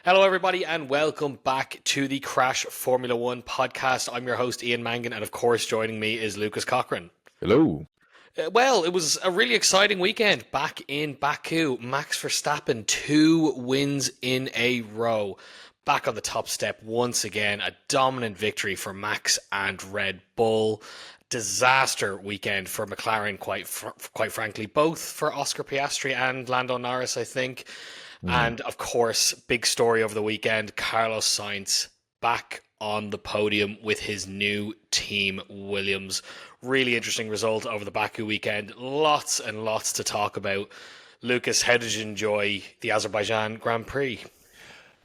Hello, everybody, and welcome back to the Crash Formula One podcast. I'm your host, Ian Mangan, and of course, joining me is Lucas Cochran. Hello. Well, it was a really exciting weekend back in Baku. Max Verstappen, 2 wins in a row. Back on the top step once again. A dominant victory for Max and Red Bull. Disaster weekend for McLaren, quite frankly, both for Oscar Piastri and Lando Norris, I think. And of course, big story over the weekend, Carlos Sainz back on the podium with his new team, Williams. Really interesting result over the Baku weekend. Lots and lots to talk about. Lucas, how did you enjoy the Azerbaijan Grand Prix?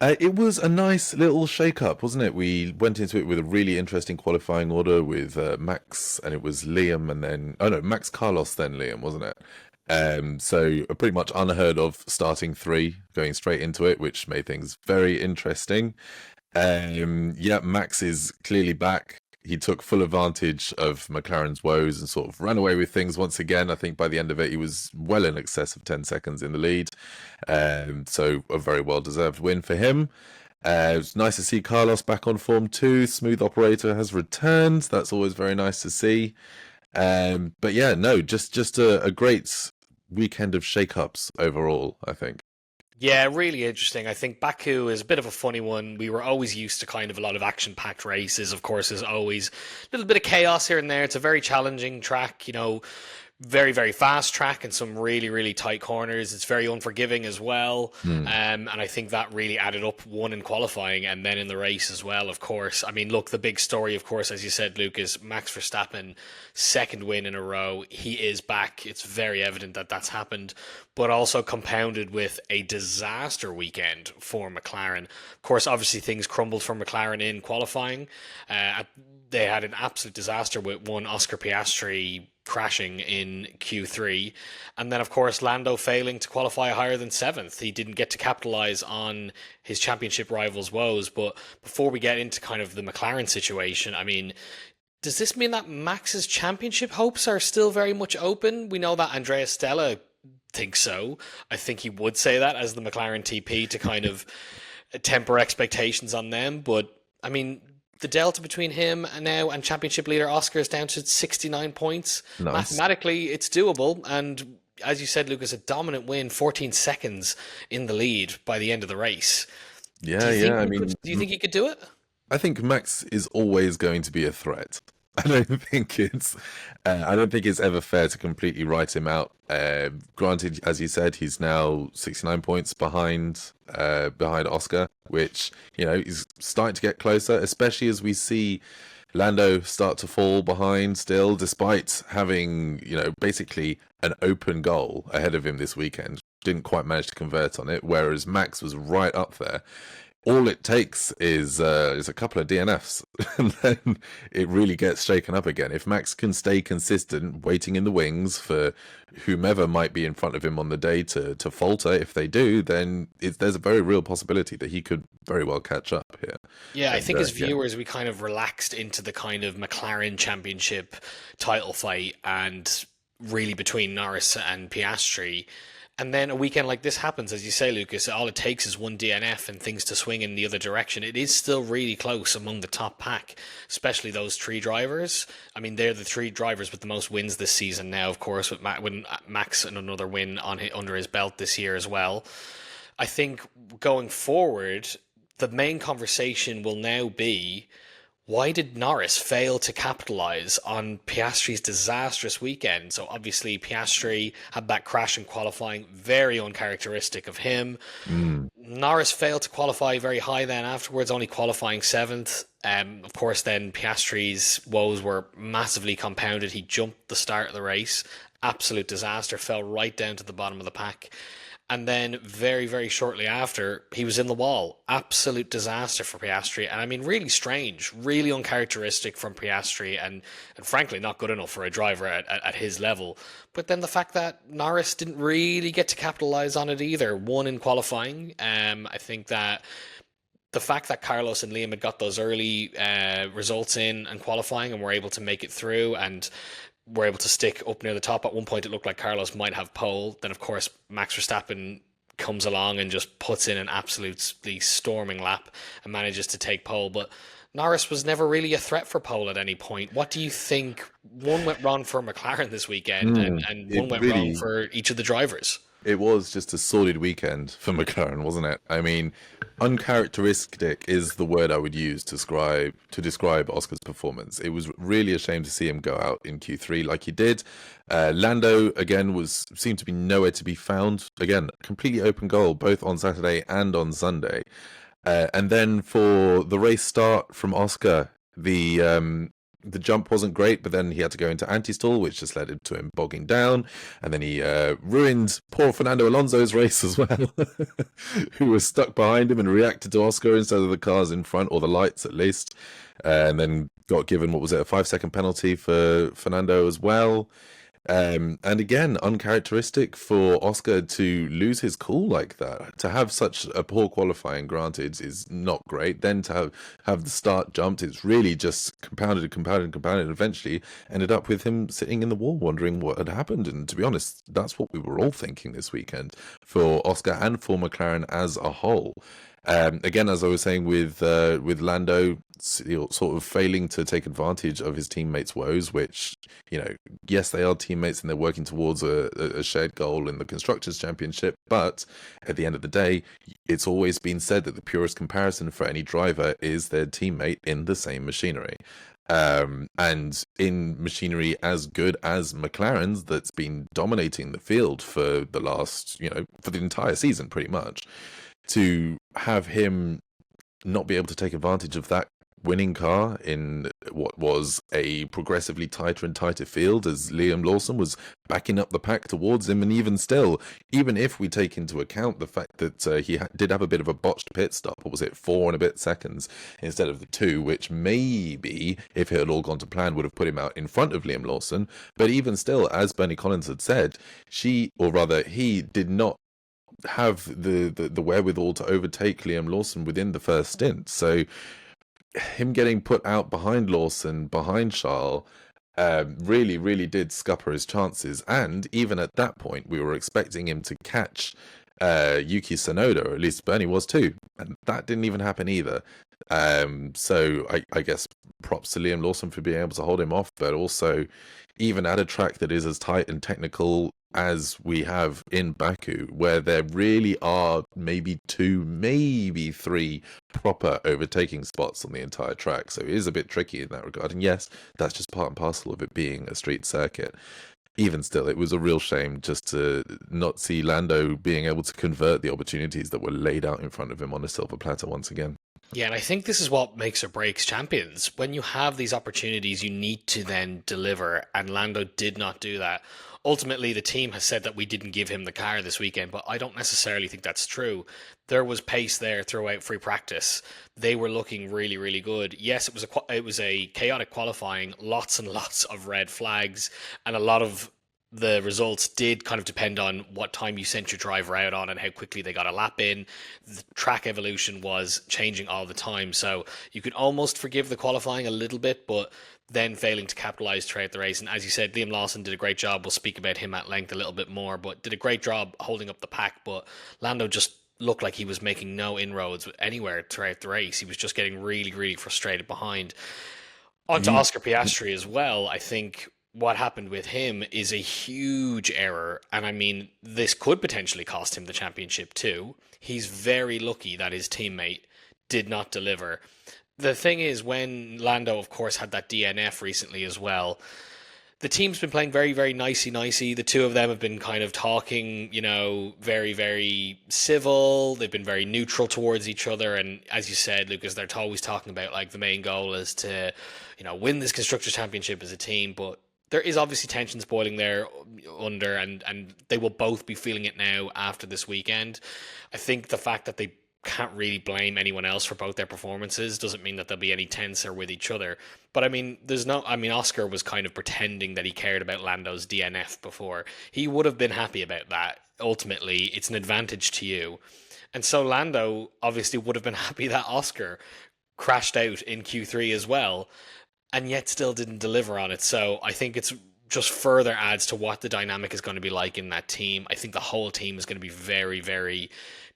It was a nice little shake-up, wasn't it? We went into it with a really interesting qualifying order with Max, and it was Liam, and then... Oh, no, Max, Carlos, then Liam, wasn't it? So a pretty much unheard of starting three, going straight into it, which made things very interesting. Max is clearly back. He took full advantage of McLaren's woes and sort of ran away with things once again. I think by the end of it, he was well in excess of 10 seconds in the lead. So a very well-deserved win for him. It was nice to see Carlos back on form too. Smooth operator has returned. That's always very nice to see. But yeah, no, just a great weekend of shake-ups overall, I think. Yeah, really interesting. I think Baku is a bit of a funny one. We were always used to kind of a lot of action-packed races. Of course, there's always a little bit of chaos here and there. It's a very challenging track, very, very fast track and some really, really tight corners. It's very unforgiving as well. And I think that really added up, one in qualifying and then in the race as well, of course. I mean, look, the big story, of course, as you said, Lucas, Max Verstappen, second win in a row. He is back. It's very evident that that's happened, but also compounded with a disaster weekend for McLaren. Of course, obviously things crumbled for McLaren in qualifying. They had an absolute disaster with one Oscar Piastri crashing in Q3. And then, of course, Lando failing to qualify higher than 7th. He didn't get to capitalise on his championship rival's woes. But before we get into kind of the McLaren situation, I mean, does this mean that Max's championship hopes are still very much open? We know that Andrea Stella thinks so. I think he would say that as the McLaren TP to kind of temper expectations on them. But, I mean, the delta between him and now and championship leader Oscar is down to 69 points. Nice. Mathematically, it's doable. And as you said, Lucas, a dominant win, 14 seconds in the lead by the end of the race. Yeah, do you think he could do it? I think Max is always going to be a threat. I don't think it's ever fair to completely write him out. Granted, as you said, he's now 69 points behind Oscar, which, is starting to get closer, especially as we see Lando start to fall behind still, despite having, basically an open goal ahead of him this weekend. Didn't quite manage to convert on it, whereas Max was right up there. All it takes is a couple of DNFs, and then it really gets shaken up again. If Max can stay consistent, waiting in the wings for whomever might be in front of him on the day to falter, if they do, then there's a very real possibility that he could very well catch up here. Yeah, I think as viewers, we kind of relaxed into the kind of McLaren championship title fight and really between Norris and Piastri. And then a weekend like this happens, as you say, Lucas, all it takes is one DNF and things to swing in the other direction. It is still really close among the top pack, especially those three drivers. I mean, they're the three drivers with the most wins this season now, of course, with Max and another win under his belt this year as well. I think going forward, the main conversation will now be, why did Norris fail to capitalise on Piastri's disastrous weekend? So obviously Piastri had that crash in qualifying, very uncharacteristic of him. Norris failed to qualify very high then afterwards, only qualifying 7th. Of course, then Piastri's woes were massively compounded. He jumped the start of the race. Absolute disaster, fell right down to the bottom of the pack. And then very, very shortly after, he was in the wall. Absolute disaster for Piastri. And I mean, really strange, really uncharacteristic from Piastri and frankly, not good enough for a driver at his level. But then the fact that Norris didn't really get to capitalise on it either. One in qualifying. I think that the fact that Carlos and Liam had got those early results in and qualifying and were able to make it through and were able to stick up near the top. At one point, it looked like Carlos might have pole. Then, of course, Max Verstappen comes along and just puts in an absolutely storming lap and manages to take pole. But Norris was never really a threat for pole at any point. What do you think? One went wrong for McLaren this weekend, and It one went wrong really, for each of the drivers. it was just a sordid weekend for McLaren, wasn't it? I mean, uncharacteristic is the word I would use to describe Oscar's performance. It was really a shame to see him go out in Q3 like he did. Lando again seemed to be nowhere to be found. Again, completely open goal both on Saturday and on Sunday. And then for the race start from Oscar, the jump wasn't great, but then he had to go into anti-stall, which just led to him bogging down. And then he ruined poor Fernando Alonso's race as well, who was stuck behind him and reacted to Oscar instead of the cars in front, or the lights at least. And then got given, what was it, a 5-second penalty for Fernando as well. And again, uncharacteristic for Oscar to lose his cool like that. To have such a poor qualifying, granted, is not great. Then to have the start jumped, it's really just compounded, and eventually ended up with him sitting in the wall wondering what had happened. And to be honest, that's what we were all thinking this weekend for Oscar and for McLaren as a whole. Again, as I was saying with Lando, sort of failing to take advantage of his teammates' woes, which, yes, they are teammates and they're working towards a shared goal in the Constructors' Championship, but at the end of the day, it's always been said that the purest comparison for any driver is their teammate in the same machinery. And in machinery as good as McLaren's, that's been dominating the field for the last, for the entire season pretty much, to have him not be able to take advantage of that winning car in what was a progressively tighter and tighter field as Liam Lawson was backing up the pack towards him. And even still, even if we take into account the fact that he did have a bit of a botched pit stop, what was it, 4 and a bit seconds instead of the 2, which maybe, if it had all gone to plan, would have put him out in front of Liam Lawson. But even still, as Bernie Collins had said, he did not have the wherewithal to overtake Liam Lawson within the first stint. So him getting put out behind Lawson, behind Charles, really, really did scupper his chances. And even at that point, we were expecting him to catch Yuki Tsunoda, or at least Bernie was too. And that didn't even happen either. So I guess props to Liam Lawson for being able to hold him off, but also even at a track that is as tight and technical as we have in Baku, where there really are maybe 2, maybe 3 proper overtaking spots on the entire track. So it is a bit tricky in that regard. And yes, that's just part and parcel of it being a street circuit. Even still, it was a real shame just to not see Lando being able to convert the opportunities that were laid out in front of him on a silver platter once again. Yeah, and I think this is what makes or breaks champions. When you have these opportunities, you need to then deliver, and Lando did not do that. Ultimately, the team has said that we didn't give him the car this weekend, but I don't necessarily think that's true. There was pace there throughout free practice. They were looking really, really good. Yes, it was a chaotic qualifying, lots and lots of red flags, and a lot of the results did kind of depend on what time you sent your driver out on and how quickly they got a lap in. The track evolution was changing all the time, so you could almost forgive the qualifying a little bit, but then failing to capitalize throughout the race. And as you said, Liam Lawson did a great job. We'll speak about him at length a little bit more, but did a great job holding up the pack. But Lando just looked like he was making no inroads anywhere throughout the race. He was just getting really, really frustrated behind. On to Oscar Piastri as well. I think what happened with him is a huge error. And I mean, this could potentially cost him the championship too. He's very lucky that his teammate did not deliver. The thing is, when Lando, of course, had that DNF recently as well, the team's been playing very, very nicey. The two of them have been kind of talking, very, very civil. They've been very neutral towards each other. And as you said, Lucas, they're always talking about like the main goal is to, win this Constructors' Championship as a team. But there is obviously tensions boiling there under, and they will both be feeling it now after this weekend. I think the fact that they can't really blame anyone else for both their performances doesn't mean that they'll be any tenser with each other. But I mean, Oscar was kind of pretending that he cared about Lando's DNF before. He would have been happy about that. Ultimately, it's an advantage to you. And so Lando obviously would have been happy that Oscar crashed out in Q3 as well, and yet still didn't deliver on it. So I think it's just further adds to what the dynamic is going to be like in that team. I think the whole team is going to be very, very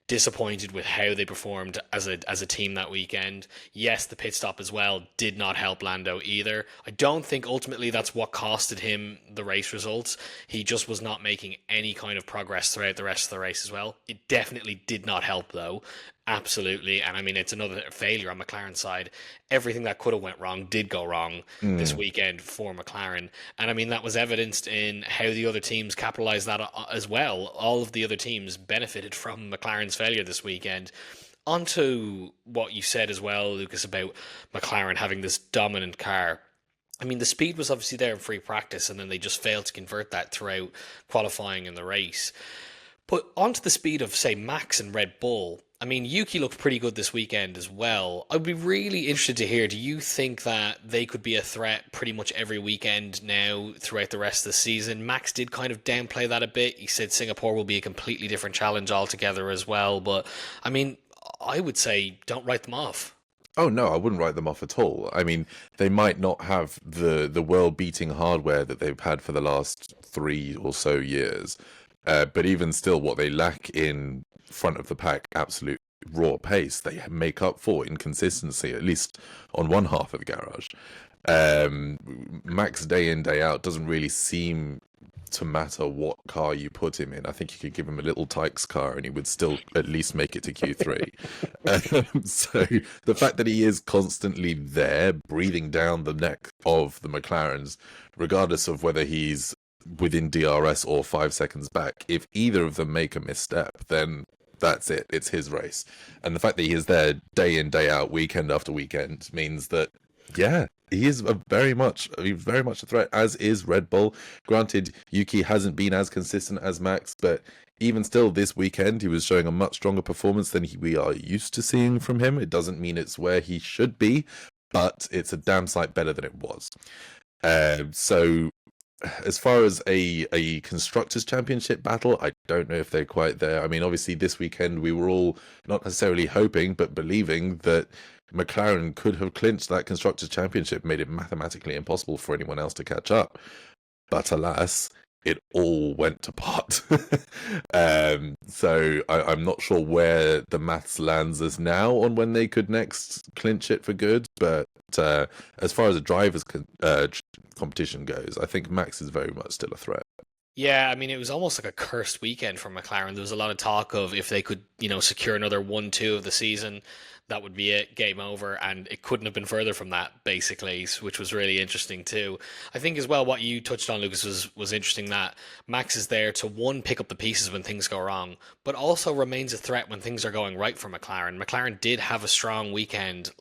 disappointed with how they performed as a team that weekend. Yes, the pit stop as well did not help Lando either. I don't think ultimately that's what costed him the race results. He just was not making any kind of progress throughout the rest of the race as well. It definitely did not help though. Absolutely. And I mean, it's another failure on McLaren's side. Everything that could have went wrong did go wrong this Mm. weekend for McLaren. And I mean, that was evidenced in how the other teams capitalized that as well. All of the other teams benefited from McLaren's failure this weekend. Onto what you said as well, Lucas, about McLaren having this dominant car. I mean, the speed was obviously there in free practice, and then they just failed to convert that throughout qualifying in the race. But onto the speed of, say, Max and Red Bull. I mean, Yuki looked pretty good this weekend as well. I'd be really interested to hear, do you think that they could be a threat pretty much every weekend now throughout the rest of the season? Max did kind of downplay that a bit. He said Singapore will be a completely different challenge altogether as well. But, I mean, I would say don't write them off. Oh no, I wouldn't write them off at all. I mean, they might not have the world-beating hardware that they've had for the last 3 or so years, but even still, what they lack in front of the pack, absolute raw pace, they make up for in consistency, at least on one half of the garage. Max day in day out doesn't really seem to matter what car you put him in. I think you could give him a little Tykes car and he would still at least make it to Q3. So the fact that he is constantly there, breathing down the neck of the McLarens, regardless of whether he's within DRS or 5 seconds back, if either of them make a misstep, then that's it. It's his race. And the fact that he is there day in, day out, weekend after weekend, means that, yeah, he is very much a threat, as is Red Bull. Granted, Yuki hasn't been as consistent as Max, but even still, this weekend, he was showing a much stronger performance than we are used to seeing from him. It doesn't mean it's where he should be, but it's a damn sight better than it was. So as far as a constructors championship battle, I don't know if they're quite there. I mean, obviously this weekend we were all not necessarily hoping but believing that McLaren could have clinched that constructors championship, made it mathematically impossible for anyone else to catch up, but alas, it all went to pot. So I'm not sure where the maths lands us now on when they could next clinch it for good, but as far as a drivers competition goes, I think Max is very much still a threat. Yeah, I mean, it was almost like a cursed weekend for McLaren. There was a lot of talk of if they could, secure another 1-2 of the season, that would be it, game over. And it couldn't have been further from that, basically, which was really interesting too. I think as well, what you touched on, Lucas, was interesting that Max is there to, one, pick up the pieces when things go wrong, but also remains a threat when things are going right for McLaren. McLaren did have a strong weekend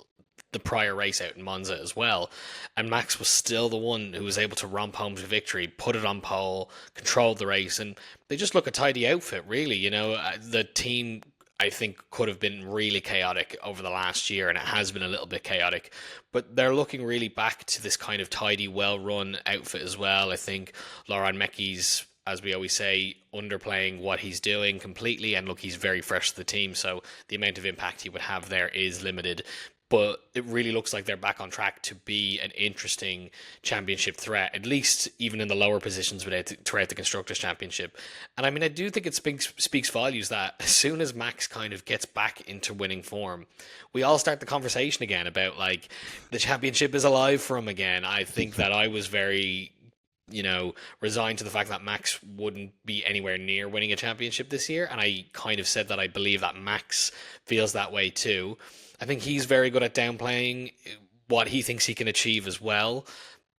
the prior race out in Monza as well, and Max was still the one who was able to romp home to victory, put it on pole, controlled the race, and they just look a tidy outfit, really. The team, I think, could have been really chaotic over the last year, and it has been a little bit chaotic, but they're looking really back to this kind of tidy, well-run outfit as well. I think Laurent Mekies, as we always say, underplaying what he's doing completely, and look, he's very fresh to the team, so the amount of impact he would have there is limited. But it really looks like they're back on track to be an interesting championship threat, at least even in the lower positions throughout the Constructors' Championship. And I mean, I do think it speaks volumes that as soon as Max kind of gets back into winning form, we all start the conversation again about, like, the championship is alive for him again. I think that I was very resigned to the fact that Max wouldn't be anywhere near winning a championship this year. And I kind of said that I believe that Max feels that way too. I think he's very good at downplaying what he thinks he can achieve as well.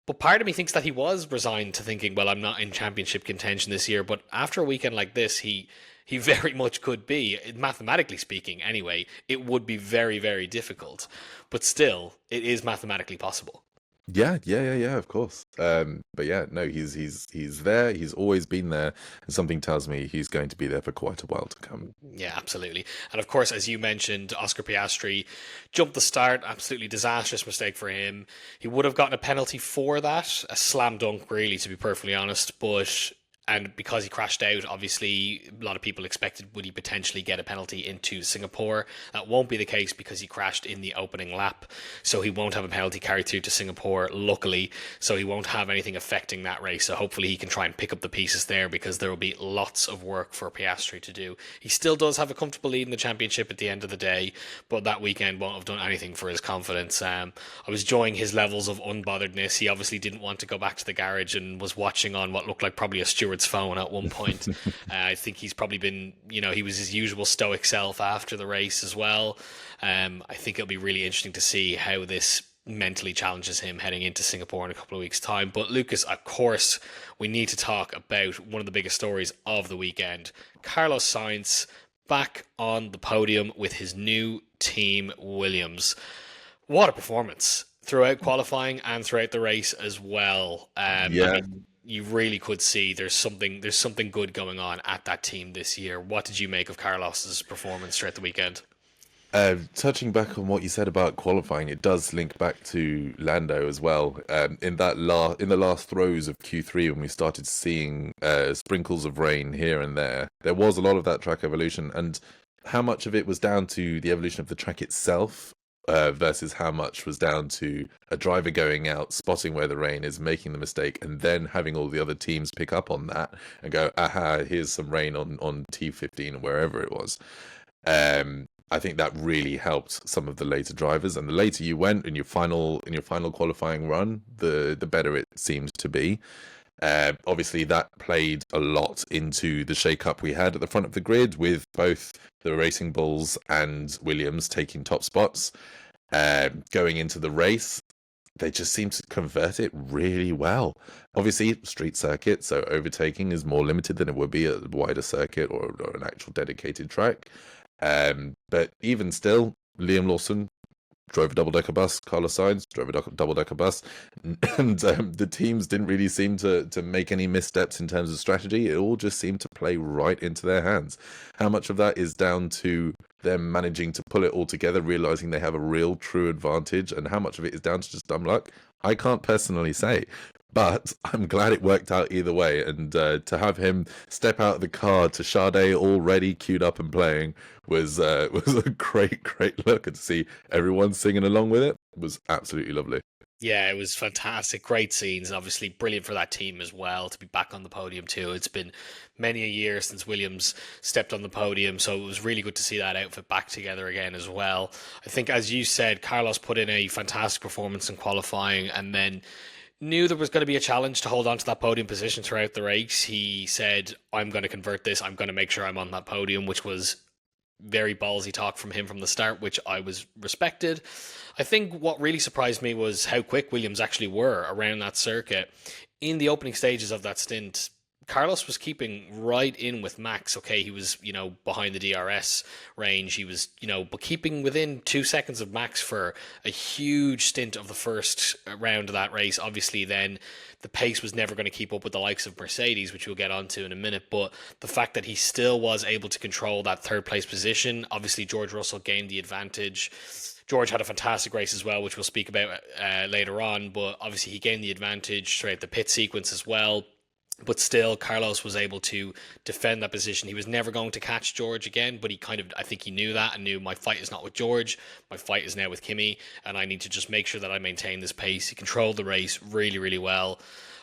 But part of me thinks that he was resigned to thinking, well, I'm not in championship contention this year. But after a weekend like this, he very much could be. Mathematically speaking, anyway, it would be very, very difficult. But still, it is mathematically possible. Yeah, of course. But yeah, no, he's there. He's always been there, and something tells me he's going to be there for quite a while to come. Yeah, absolutely. And of course, as you mentioned, Oscar Piastri jumped the start. Absolutely disastrous mistake for him. He would have gotten a penalty for that, a slam dunk, really, to be perfectly honest. But And because he crashed out, obviously, a lot of people expected would he potentially get a penalty into Singapore. That won't be the case because he crashed in the opening lap. So he won't have a penalty carried through to Singapore, luckily. So he won't have anything affecting that race. So hopefully he can try and pick up the pieces there, because there will be lots of work for Piastri to do. He still does have a comfortable lead in the championship at the end of the day, but that weekend won't have done anything for his confidence. I was enjoying his levels of unbotheredness. He obviously didn't want to go back to the garage and was watching on what looked like probably a steward's phone at one point. I think he's probably been, he was his usual stoic self after the race as well. I think it'll be really interesting to see how this mentally challenges him heading into Singapore in a couple of weeks' time. But Lucas, of course, we need to talk about one of the biggest stories of the weekend. Carlos Sainz back on the podium with his new team, Williams. What a performance throughout qualifying and throughout the race as well. Yeah. I mean, you really could see there's something good going on at that team this year. What did you make of Carlos's performance throughout the weekend? Touching back on what you said about qualifying, it does link back to Lando as well. In the last throws of Q3, when we started seeing sprinkles of rain here and there was a lot of that track evolution, and how much of it was down to the evolution of the track itself versus how much was down to a driver going out, spotting where the rain is, making the mistake, and then having all the other teams pick up on that and go, aha, here's some rain on T15 or wherever it was. I think that really helped some of the later drivers, and the later you went in your final qualifying run, the better it seemed to be. Obviously, that played a lot into the shake-up we had at the front of the grid, with both the Racing Bulls and Williams taking top spots. Going into the race, they just seem to convert it really well. Obviously, street circuit, so overtaking is more limited than it would be at a wider circuit or an actual dedicated track. But even still, Liam Lawson drove a double-decker bus, Carlos Sainz drove a double-decker bus, and the teams didn't really seem to make any missteps in terms of strategy. It all just seemed to play right into their hands. How much of that is down to them managing to pull it all together, realizing they have a real true advantage, and how much of it is down to just dumb luck, I can't personally say. But I'm glad it worked out either way, and to have him step out of the car to Sade already queued up and playing was a great look, and to see everyone singing along with it was absolutely lovely. Yeah, it was fantastic. Great scenes, and obviously brilliant for that team as well to be back on the podium too. It's been many a year since Williams stepped on the podium, so it was really good to see that outfit back together again as well. I think, as you said, Carlos put in a fantastic performance in qualifying, and then knew there was going to be a challenge to hold on to that podium position throughout the race. He said, I'm going to convert this. I'm going to make sure I'm on that podium, which was very ballsy talk from him from the start, which I was respected. I think what really surprised me was how quick Williams actually were around that circuit. In the opening stages of that stint, Carlos was keeping right in with Max. Okay, he was, behind the DRS range. He was, but keeping within 2 seconds of Max for a huge stint of the first round of that race. Obviously, then the pace was never going to keep up with the likes of Mercedes, which we'll get onto in a minute. But the fact that he still was able to control that third place position, obviously George Russell gained the advantage. George had a fantastic race as well, which we'll speak about later on. But obviously, he gained the advantage throughout the pit sequence as well. But still, Carlos was able to defend that position. He was never going to catch George again, but I think he knew that and knew my fight is not with George. My fight is now with Kimi, and I need to just make sure that I maintain this pace. He controlled the race really, really well.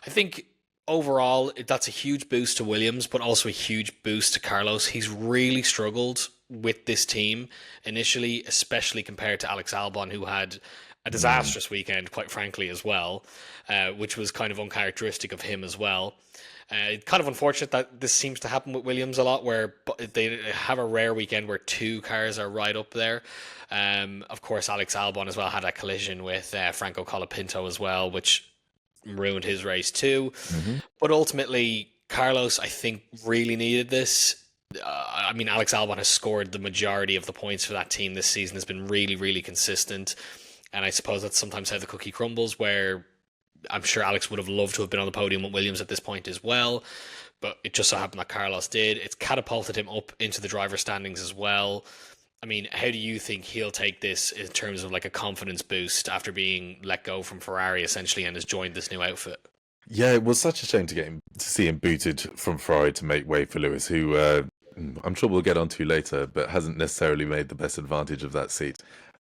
I think overall, that's a huge boost to Williams, but also a huge boost to Carlos. He's really struggled with this team initially, especially compared to Alex Albon, who had a disastrous weekend, quite frankly, as well, which was kind of uncharacteristic of him as well. Kind of unfortunate that this seems to happen with Williams a lot, where they have a rare weekend where two cars are right up there. Of course, Alex Albon as well had a collision with Franco Colapinto as well, which ruined his race too. Mm-hmm. But ultimately, Carlos, I think, really needed this. Alex Albon has scored the majority of the points for that team this season, has been really, really consistent. And I suppose that's sometimes how the cookie crumbles, where I'm sure Alex would have loved to have been on the podium with Williams at this point as well. But it just so happened that Carlos did. It's catapulted him up into the driver standings as well. I mean, how do you think he'll take this in terms of like a confidence boost after being let go from Ferrari essentially and has joined this new outfit? Yeah, it was such a shame to see him booted from Ferrari to make way for Lewis, who I'm sure we'll get onto later, but hasn't necessarily made the best advantage of that seat.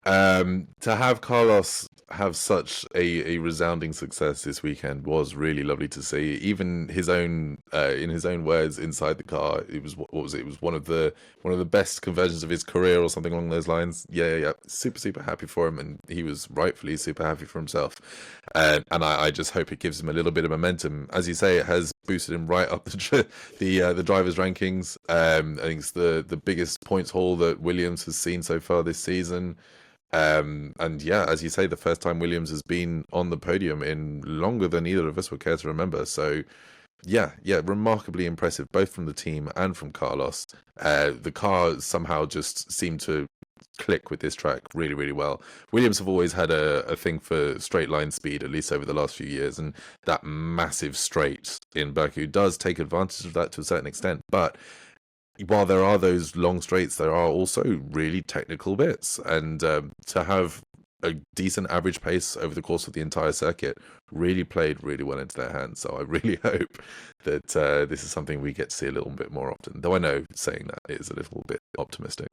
To have Carlos have such a resounding success this weekend was really lovely to see. Even his own, in his own words, inside the car, it was what was it? It was one of the best conversions of his career, or something along those lines. Yeah. Super, super happy for him, and he was rightfully super happy for himself. And I just hope it gives him a little bit of momentum. As you say, it has boosted him right up the drivers' rankings. I think it's the biggest points haul that Williams has seen so far this season. And yeah, as you say, the first time Williams has been on the podium in longer than either of us would care to remember. So yeah, remarkably impressive, both from the team and from Carlos. The car somehow just seemed to click with this track really, really well. Williams have always had a thing for straight line speed, at least over the last few years, and that massive straight in Baku does take advantage of that to a certain extent. But while there are those long straights, there are also really technical bits, and to have a decent average pace over the course of the entire circuit really played really well into their hands. So I really hope that this is something we get to see a little bit more often, though I know saying that is a little bit optimistic.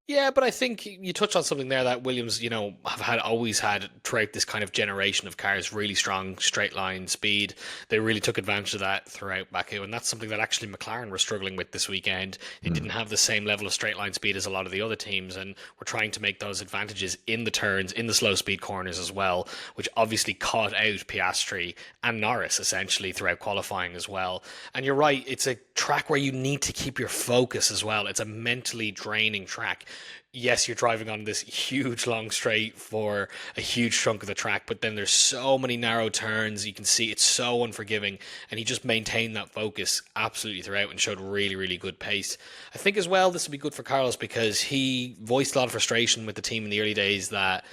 Yeah, but I think you touched on something there that Williams, have always had throughout this kind of generation of cars, really strong straight line speed. They really took advantage of that throughout Baku, and that's something that actually McLaren were struggling with this weekend. They didn't have the same level of straight line speed as a lot of the other teams, and were trying to make those advantages in the turns, in the slow speed corners as well, which obviously caught out Piastri and Norris essentially throughout qualifying as well. And you're right, it's a track where you need to keep your focus as well. It's a mentally draining track. Yes, you're driving on this huge long straight for a huge chunk of the track, but then there's so many narrow turns. You can see it's so unforgiving, and he just maintained that focus absolutely throughout and showed really, really good pace. I think as well this will be good for Carlos because he voiced a lot of frustration with the team in the early days that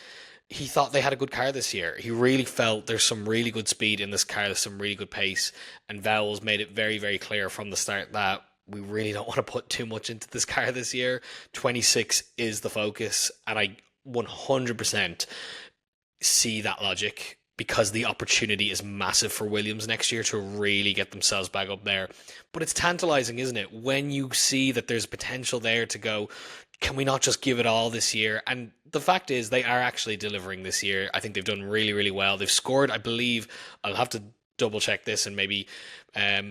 he thought they had a good car this year. He really felt there's some really good speed in this car, there's some really good pace, and Vowles made it very, very clear from the start that we really don't want to put too much into this car this year. 26 is the focus, and I 100% see that logic because the opportunity is massive for Williams next year to really get themselves back up there. But it's tantalizing, isn't it? When you see that there's potential there to go, can we not just give it all this year? And the fact is, they are actually delivering this year. I think they've done really, really well. They've scored, I believe, I'll have to double check this and maybe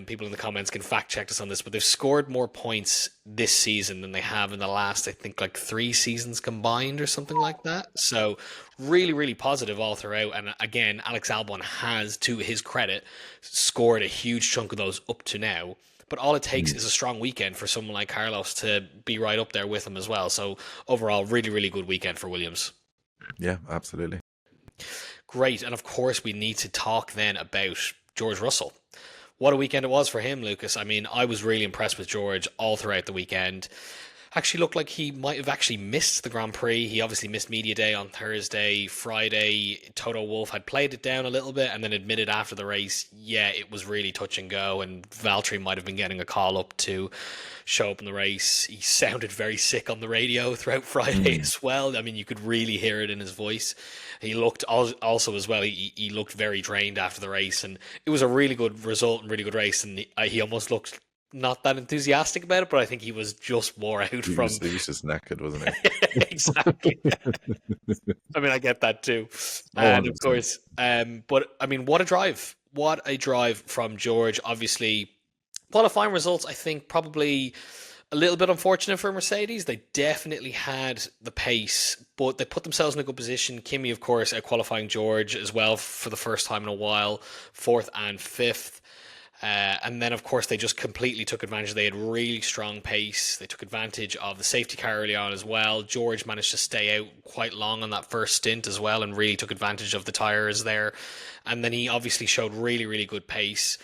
people in the comments can fact check us on this, but they've scored more points this season than they have in the last, I think, like 3 seasons combined or something like that. So really, really positive all throughout. And again, Alex Albon has, to his credit, scored a huge chunk of those up to now. But all it takes is a strong weekend for someone like Carlos to be right up there with him as well. So overall, really, really good weekend for Williams. Yeah, absolutely. Great. And of course, we need to talk then about George Russell. What a weekend it was for him, Lucas. I mean, I was really impressed with George all throughout the weekend. Actually looked like he might have actually missed the Grand Prix. He obviously missed media day on Thursday. Friday, Toto Wolff had played it down a little bit and then admitted after the race, yeah, it was really touch and go, and Valtteri might have been getting a call up to show up in the race. He sounded very sick on the radio throughout Friday as well. I mean, you could really hear it in his voice. He looked also as well, he looked very drained after the race, and it was a really good result and really good race, and he almost looked not that enthusiastic about it, but I think he was just wore out He from. he was just knackered, wasn't he? Exactly. I mean, I get that too, Oh, and of 100%. course, but I mean, what a drive! What a drive from George. Obviously, qualifying results, I think, probably a little bit unfortunate for Mercedes. They definitely had the pace, but they put themselves in a good position. Kimi, of course, out qualifying George as well for the first time in a while, 4th and 5th. And then, of course, they just completely took advantage. They had really strong pace. They took advantage of the safety car early on as well. George managed to stay out quite long on that first stint as well and really took advantage of the tyres there. And then he obviously showed really, really good pace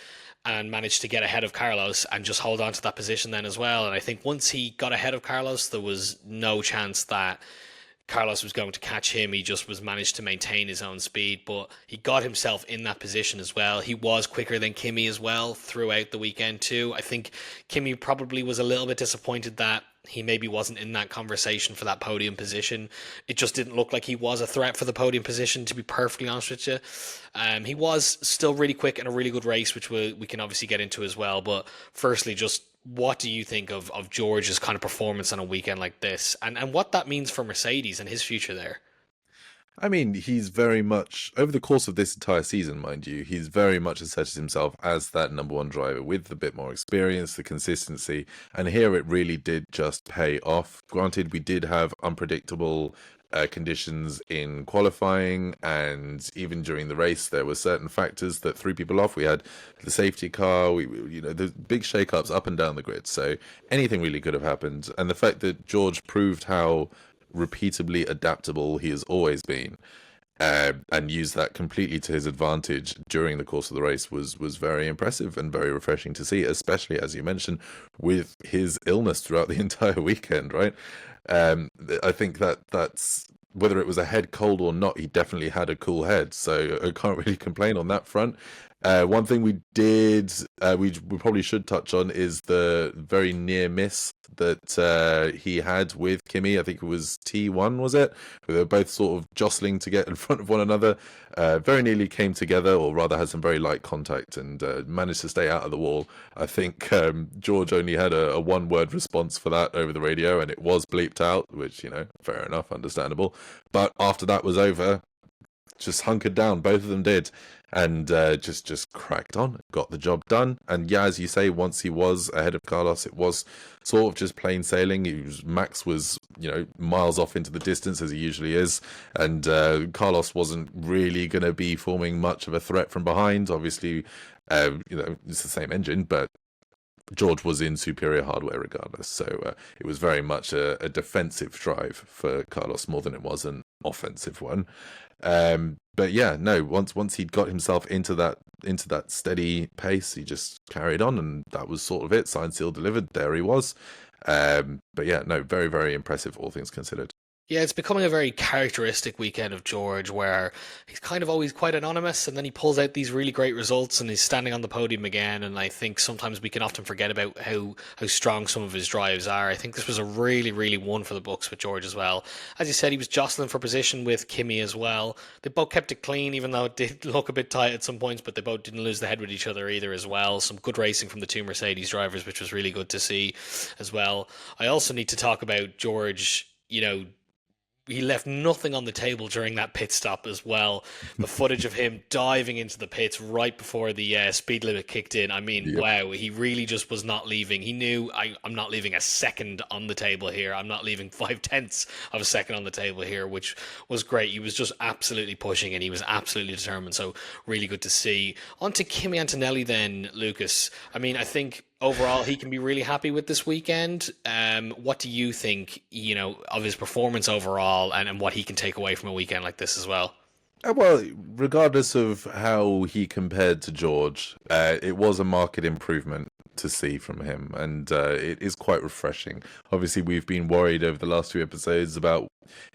and managed to get ahead of Carlos and just hold on to that position then as well. And I think once he got ahead of Carlos, there was no chance that Carlos was going to catch him. He just was managed to maintain his own speed, but he got himself in that position as well. He was quicker than Kimi as well throughout the weekend too. I think Kimi probably was a little bit disappointed that he maybe wasn't in that conversation for that podium position. It just didn't look like he was a threat for the podium position, to be perfectly honest with you. He was still really quick in a really good race, which we can obviously get into as well. But firstly, just what do you think of George's kind of performance on a weekend like this, and what that means for Mercedes and his future there? I mean, he's very much, over the course of this entire season, mind you, he's very much asserted himself as that number one driver with a bit more experience, the consistency, and here it really did just pay off. Granted, we did have unpredictable conditions in qualifying, and even during the race, there were certain factors that threw people off. We had the safety car, the big shake-ups up and down the grid, so anything really could have happened. And the fact that George proved how repeatably adaptable he has always been, and used that completely to his advantage during the course of the race was very impressive and very refreshing to see, especially as you mentioned with his illness throughout the entire weekend, right? I think that's whether it was a head cold or not, he definitely had a cool head, so I can't really complain on that front. One thing we did, we probably should touch on, is the very near miss that he had with Kimi. I think it was T1, was it? Where they were both sort of jostling to get in front of one another. Very nearly came together, or rather had some very light contact, and managed to stay out of the wall. I think George only had a one-word response for that over the radio, and it was bleeped out, which, fair enough, understandable. But after that was over, just hunkered down, both of them did, and just cracked on, got the job done. And yeah, as you say, once he was ahead of Carlos, it was sort of just plain sailing. Max was miles off into the distance, as he usually is, and Carlos wasn't really going to be forming much of a threat from behind. Obviously, it's the same engine, but George was in superior hardware regardless, so it was very much a defensive drive for Carlos more than it was an offensive one. But yeah, no, once he'd got himself into that steady pace, he just carried on, and that was sort of it. Signed, sealed, delivered. There he was. But yeah, no, very, very impressive, all things considered. Yeah, it's becoming a very characteristic weekend of George where he's kind of always quite anonymous and then he pulls out these really great results and he's standing on the podium again. And I think sometimes we can often forget about how strong some of his drives are. I think this was a really, really one for the books with George as well. As you said, he was jostling for position with Kimi as well. They both kept it clean, even though it did look a bit tight at some points, but they both didn't lose the head with each other either as well. Some good racing from the two Mercedes drivers, which was really good to see as well. I also need to talk about George, he left nothing on the table during that pit stop as well. The footage of him diving into the pits right before the speed limit kicked in. I mean, Yep. wow, he really just was not leaving. He knew, I'm not leaving a second on the table here. I'm not leaving 5/10 of a second on the table here, which was great. He was just absolutely pushing and he was absolutely determined. So really good to see. On to Kimi Antonelli then, Lucas. I mean, I think overall he can be really happy with this weekend. What do you think, of his performance overall and what he can take away from a weekend like this as well? Well, regardless of how he compared to George, it was a marked improvement to see from him, and it is quite refreshing. Obviously, we've been worried over the last few episodes about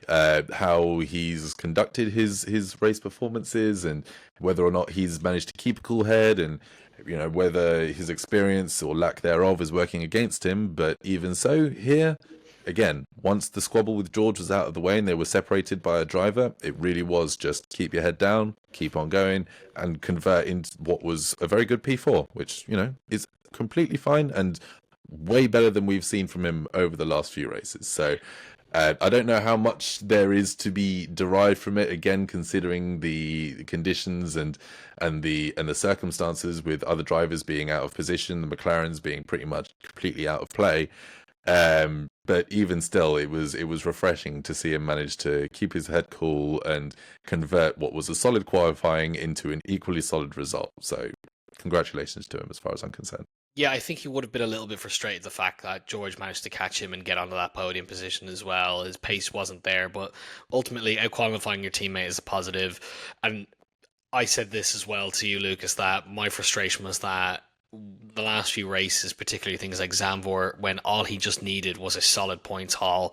how he's conducted his race performances and whether or not he's managed to keep a cool head, and whether his experience or lack thereof is working against him. But even so, here again, once the squabble with George was out of the way and they were separated by a driver, it really was just keep your head down, keep on going, and convert into what was a very good P4, which, is completely fine and way better than we've seen from him over the last few races. So I don't know how much there is to be derived from it, again, considering the conditions and the circumstances, with other drivers being out of position, the McLarens being pretty much completely out of play. But even still, it was refreshing to see him manage to keep his head cool and convert what was a solid qualifying into an equally solid result. So congratulations to him as far as I'm concerned. Yeah, I think he would have been a little bit frustrated the fact that George managed to catch him and get onto that podium position as well. His pace wasn't there, but ultimately out-qualifying your teammate is a positive. And I said this as well to you, Lucas, that my frustration was that the last few races, particularly things like Zandvoort, when all he just needed was a solid points haul,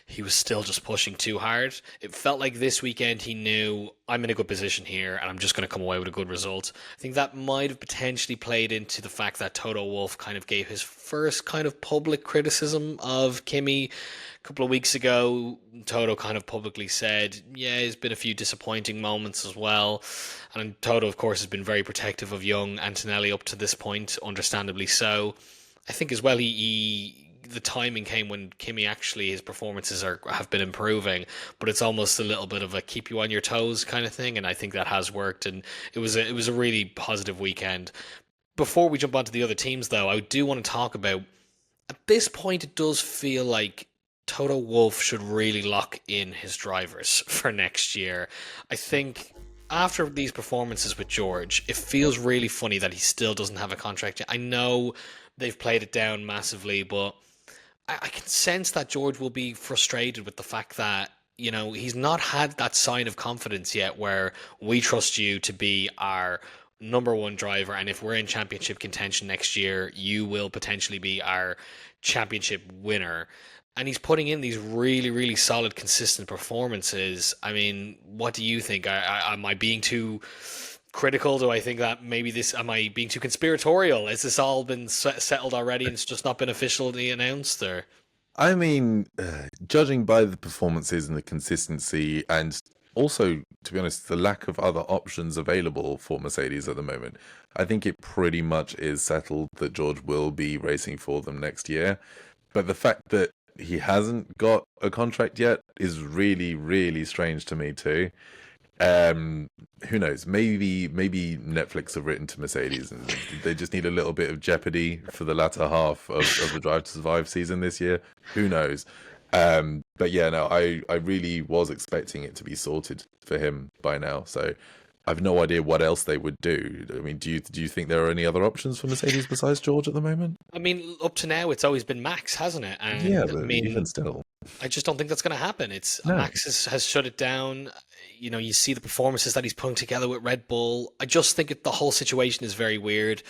he was still just pushing too hard. It felt like this weekend he knew, I'm in a good position here and I'm just going to come away with a good result. I think that might have potentially played into the fact that Toto Wolff kind of gave his first kind of public criticism of Kimi a couple of weeks ago. Toto kind of publicly said, yeah, there's been a few disappointing moments as well. And Toto, of course, has been very protective of young Antonelli up to this point, understandably so. I think as well, the timing came when Kimi actually, his performances have been improving, but it's almost a little bit of a keep you on your toes kind of thing, and I think that has worked, and it was a really positive weekend. Before we jump onto the other teams, though, I do want to talk about, at this point, it does feel like Toto Wolff should really lock in his drivers for next year. I think after these performances with George, it feels really funny that he still doesn't have a contract yet. I know they've played it down massively, but I can sense that George will be frustrated with the fact that, he's not had that sign of confidence yet where we trust you to be our number one driver. And if we're in championship contention next year, you will potentially be our championship winner. And he's putting in these really, really solid, consistent performances. I mean, what do you think? Am I being too critical? Do I think that maybe am I being too conspiratorial? Has this all been settled already and it's just not been officially announced? Or I mean, judging by the performances and the consistency, and also, to be honest, the lack of other options available for Mercedes at the moment, I think it pretty much is settled that George will be racing for them next year. But the fact that he hasn't got a contract yet is really, really strange to me too. Who knows? Maybe Netflix have written to Mercedes and they just need a little bit of jeopardy for the latter half of the Drive to Survive season this year. Who knows? But yeah, no, I really was expecting it to be sorted for him by now. So I've no idea what else they would do. I mean, do you think there are any other options for Mercedes besides George at the moment? I mean, up to now, it's always been Max, hasn't it? And Yeah, but I mean, even still, I just don't think that's going to happen. no. Max has shut it down. You see the performances that he's putting together with Red Bull. I just think the whole situation is very weird.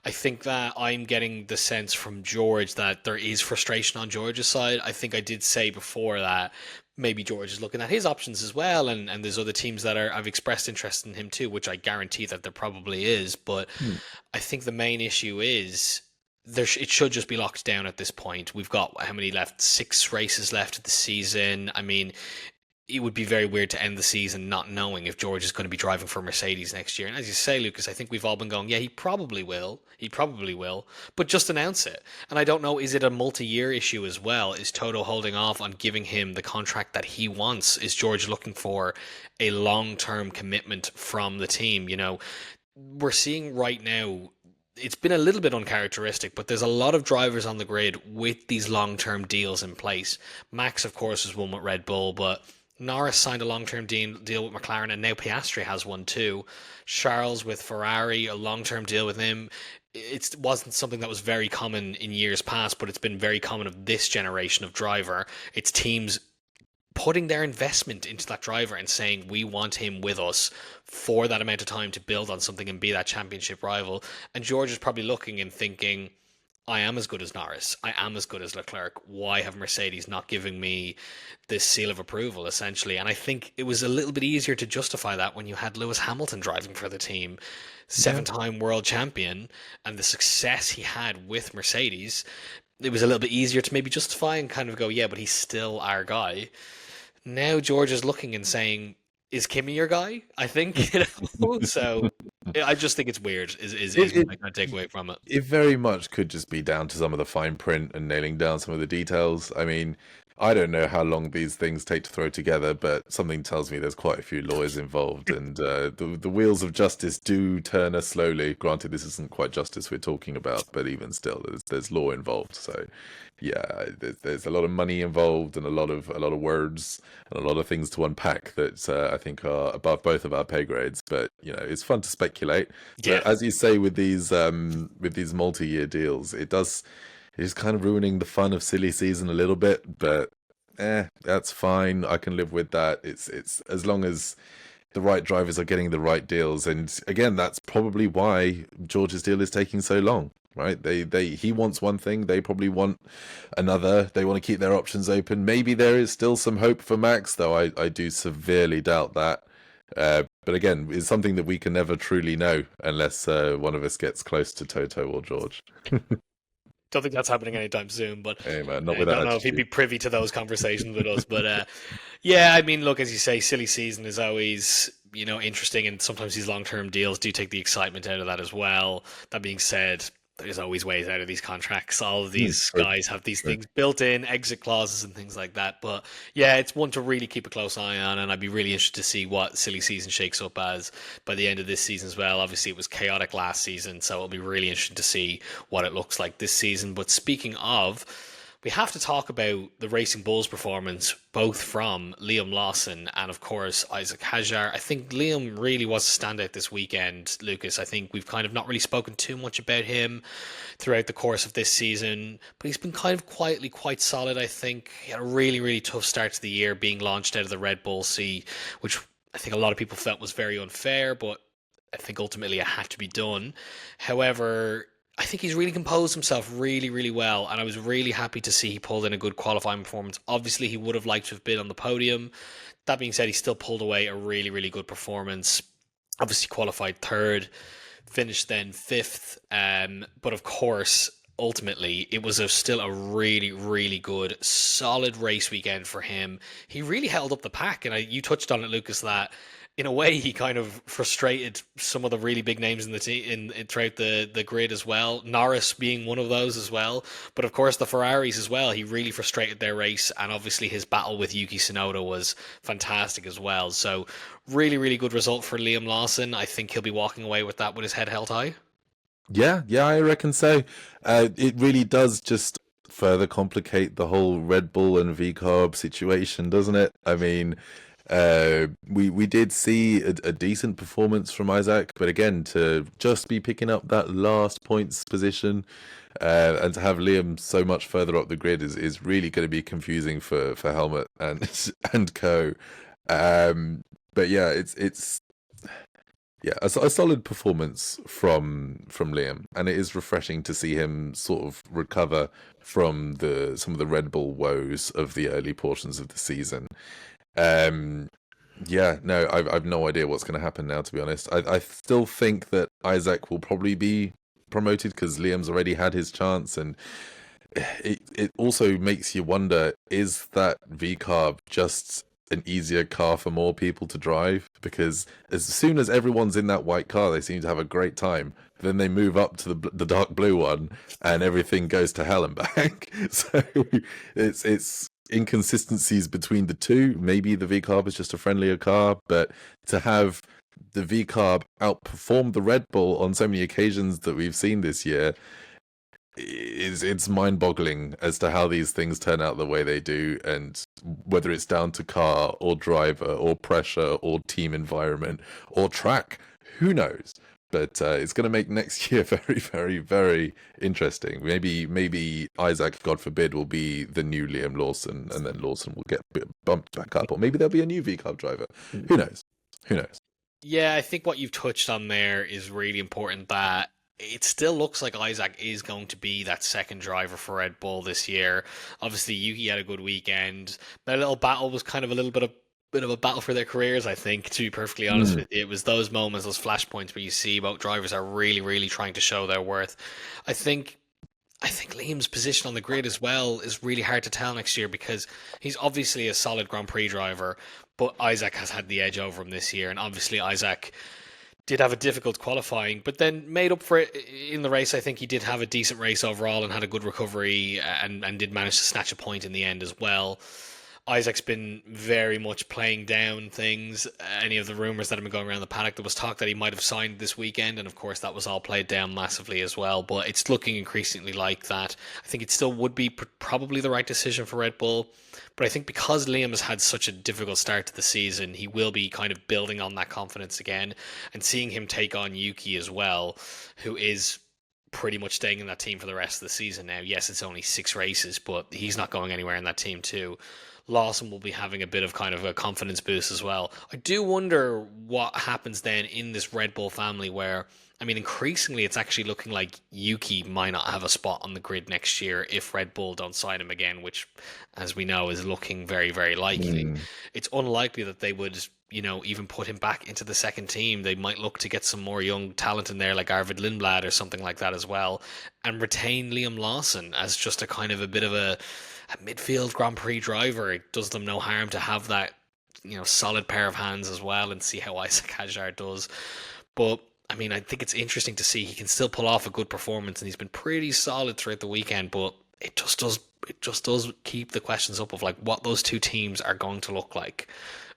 I think that I'm getting the sense from George that there is frustration on George's side. I think I did say before that maybe George is looking at his options as well, and there's other teams that have expressed interest in him too, which I guarantee that there probably is. But I think the main issue is it should just be locked down at this point. We've got how many left? 6 races left of the season. I mean, it would be very weird to end the season not knowing if George is going to be driving for Mercedes next year. And as you say, Lucas, I think we've all been going, yeah, he probably will. He probably will. But just announce it. And I don't know, is it a multi-year issue as well? Is Toto holding off on giving him the contract that he wants? Is George looking for a long-term commitment from the team? We're seeing right now, it's been a little bit uncharacteristic, but there's a lot of drivers on the grid with these long-term deals in place. Max, of course, is one with Red Bull, but Norris signed a long-term deal with McLaren, and now Piastri has one too. Charles with Ferrari, a long-term deal with him. It wasn't something that was very common in years past, but it's been very common of this generation of driver. It's teams putting their investment into that driver and saying, we want him with us for that amount of time to build on something and be that championship rival. And George is probably looking and thinking, I am as good as Norris. I am as good as Leclerc. Why have Mercedes not given me this seal of approval, essentially? And I think it was a little bit easier to justify that when you had Lewis Hamilton driving for the team, 7-time world champion, and the success he had with Mercedes. It was a little bit easier to maybe justify and kind of go, yeah, but he's still our guy. Now George is looking and saying, is Kimi your guy? I think, so I just think it's weird is what I can take away from it. It very much could just be down to some of the fine print and nailing down some of the details. I mean, I don't know how long these things take to throw together, but something tells me there's quite a few lawyers involved, and the wheels of justice do turn slowly. Granted, this isn't quite justice we're talking about, but even still, there's law involved. So, yeah, there's a lot of money involved and a lot of words and a lot of things to unpack that I think are above both of our pay grades. But it's fun to speculate. Yeah. But as you say, with these multi-year deals, it's kind of ruining the fun of silly season a little bit, but that's fine. I can live with that. It's as long as the right drivers are getting the right deals. And again, that's probably why George's deal is taking so long. right? He wants one thing, they probably want another. They want to keep their options open. Maybe there is still some hope for Max, though I do severely doubt that. But again, it's something that we can never truly know unless one of us gets close to Toto or George. Don't think that's happening anytime soon, but Hey man, not I with that don't know if he'd be attitude. privy to those conversations with us. But yeah, I mean, look, as you say, silly season is always, interesting, and sometimes these long-term deals do take the excitement out of that as well. That being said, there's always ways out of these contracts. All of these True, guys have these true. things built in, exit clauses and things like that. But yeah, it's one to really keep a close eye on, and I'd be really interested to see what silly season shakes up as by the end of this season as well. Obviously, it was chaotic last season, so it'll be really interesting to see what it looks like this season. But speaking of, we have to talk about the Racing Bulls performance, both from Liam Lawson and, of course, Isaac Hajar. I think Liam really was a standout this weekend, Lucas. I think we've kind of not really spoken too much about him throughout the course of this season, but he's been kind of quietly quite solid, I think. He had a really, really tough start to the year being launched out of the Red Bull seat, which I think a lot of people felt was very unfair, but I think ultimately it had to be done. However, I think he's really composed himself really, really well, and I was really happy to see he pulled in a good qualifying performance. Obviously, he would have liked to have been on the podium. That being said, he still pulled away a really, really good performance. Obviously, qualified third, finished then fifth. But of course, ultimately, it was still a really, really good, solid race weekend for him. He really held up the pack, and you touched on it, Lucas, that in a way, he kind of frustrated some of the really big names in the team throughout the grid as well. Norris being one of those as well, but of course the Ferraris as well. He really frustrated their race, and obviously his battle with Yuki Tsunoda was fantastic as well. So really, really good result for Liam Lawson. I think he'll be walking away with that with his head held high. Yeah, I reckon so. It really does just further complicate the whole Red Bull and VCARB situation, doesn't it? I mean, we did see a decent performance from Isaac, but again, to just be picking up that last points position, and to have Liam so much further up the grid is really going to be confusing for Helmut and and co. But yeah, it's yeah, a solid performance from Liam, and it is refreshing to see him sort of recover from the some of the Red Bull woes of the early portions of the season. Um, yeah, no, I've no idea what's going to happen now, to be honest. I still think that Isaac will probably be promoted because Liam's already had his chance, and it also makes you wonder, is that VCarb just an easier car for more people to drive? Because as soon as everyone's in that white car, they seem to have a great time. Then they move up to the dark blue one, and everything goes to hell and back. So it's inconsistencies between the two. Maybe the VCarb is just a friendlier car, but to have the VCarb outperform the Red Bull on so many occasions that we've seen this year, it's mind-boggling as to how these things turn out the way they do, and whether it's down to car or driver or pressure or team environment or track, who knows? But it's going to make next year very, very, very interesting. Maybe Isaac, God forbid, will be the new Liam Lawson, and then Lawson will get bumped back up, or maybe there'll be a new V-Club driver. Who knows? Who knows? Yeah, I think what you've touched on there is really important, that it still looks like Isaac is going to be that second driver for Red Bull this year. Obviously, Yuki had a good weekend. Their little battle was kind of a little bit of a battle for their careers, I think, to be perfectly honest Mm. with you. It was those moments, those flashpoints where you see both drivers are really, really trying to show their worth. I think I think Liam's position on the grid as well is really hard to tell next year, because he's obviously a solid Grand Prix driver, but Isaac has had the edge over him this year, and obviously Isaac did have a difficult qualifying, but then made up for it in the race. I think he did have a decent race overall and had a good recovery, and did manage to snatch a point in the end as well. Isaac's been very much playing down things. Any of the rumours that have been going around the paddock, there was talk that he might have signed this weekend, and of course that was all played down massively as well. But it's looking increasingly like that. I think it still would be probably the right decision for Red Bull. But I think because Liam has had such a difficult start to the season, he will be kind of building on that confidence again, and seeing him take on Yuki as well, who is pretty much staying in that team for the rest of the season now. Yes, it's only 6 races, but he's not going anywhere in that team too. Lawson will be having a bit of kind of a confidence boost as well. I do wonder what happens then in this Red Bull family where, I mean, increasingly it's actually looking like Yuki might not have a spot on the grid next year if Red Bull don't sign him again, which, as we know, is looking very, very likely. Mm. It's unlikely that they would, even put him back into the second team. They might look to get some more young talent in there, like Arvid Lindblad or something like that as well, and retain Liam Lawson as just a kind of a bit of a midfield Grand Prix driver. It does them no harm to have that, solid pair of hands as well, and see how Isaac Hajar does. But I mean, I think it's interesting to see he can still pull off a good performance, and he's been pretty solid throughout the weekend. But it just does keep the questions up of like what those two teams are going to look like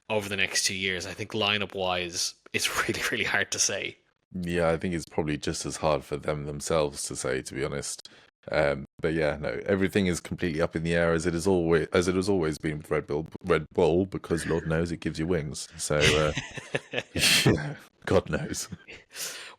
over the next 2 years. I think lineup wise, it's really, really hard to say. Yeah, I think it's probably just as hard for them themselves to say, to be honest. But yeah, no, everything is completely up in the air as it has always been with Red Bull, because Lord knows it gives you wings. So yeah, God knows.